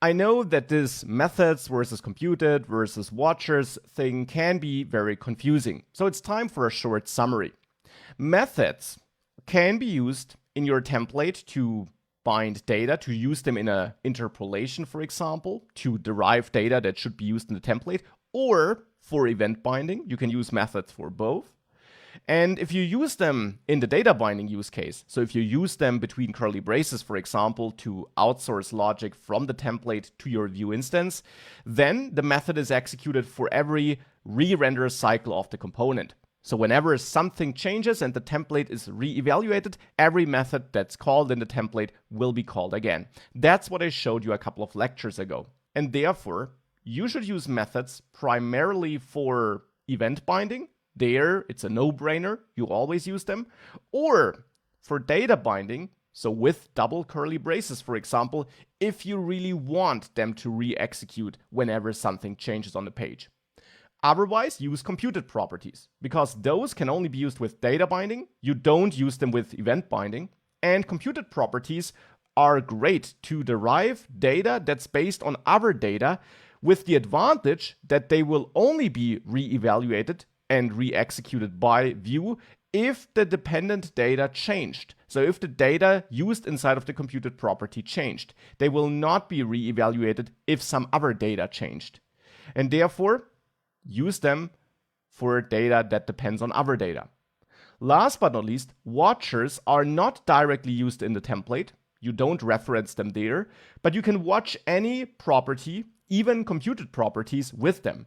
I know that this methods versus computed versus watchers thing can be very confusing, so it's time for a short summary. Methods can be used in your template to bind data, to use them in an interpolation, for example, to derive data that should be used in the template, or for event binding. You can use methods for both. And if you use them in the data binding use case, so if you use them between curly braces, for example, to outsource logic from the template to your Vue instance, then the method is executed for every re-render cycle of the component. So whenever something changes and the template is re-evaluated, every method that's called in the template will be called again. That's what I showed you a couple of lectures ago. And therefore, you should use methods primarily for event binding. There, it's a no-brainer. You always use them. Or for data binding, so with double curly braces, for example, if you really want them to re-execute whenever something changes on the page. Otherwise, use computed properties, because those can only be used with data binding. You don't use them with event binding. And computed properties are great to derive data that's based on other data, with the advantage that they will only be re-evaluated and re-executed by Vue if the dependent data changed. So if the data used inside of the computed property changed, they will not be re-evaluated if some other data changed. And therefore, use them for data that depends on other data. Last but not least, watchers are not directly used in the template. You don't reference them there, but you can watch any property, even computed properties, with them.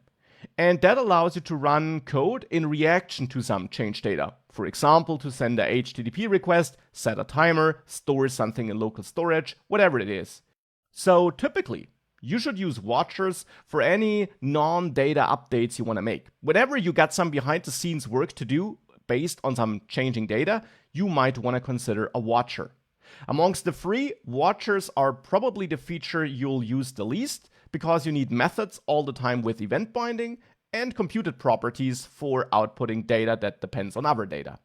And that allows you to run code in reaction to some change data. For example, to send a HTTP request, set a timer, store something in local storage, whatever it is. So typically, you should use watchers for any non-data updates you want to make. Whenever you got some behind-the-scenes work to do based on some changing data, you might want to consider a watcher. Amongst the three, watchers are probably the feature you'll use the least, because you need methods all the time with event binding and computed properties for outputting data that depends on other data.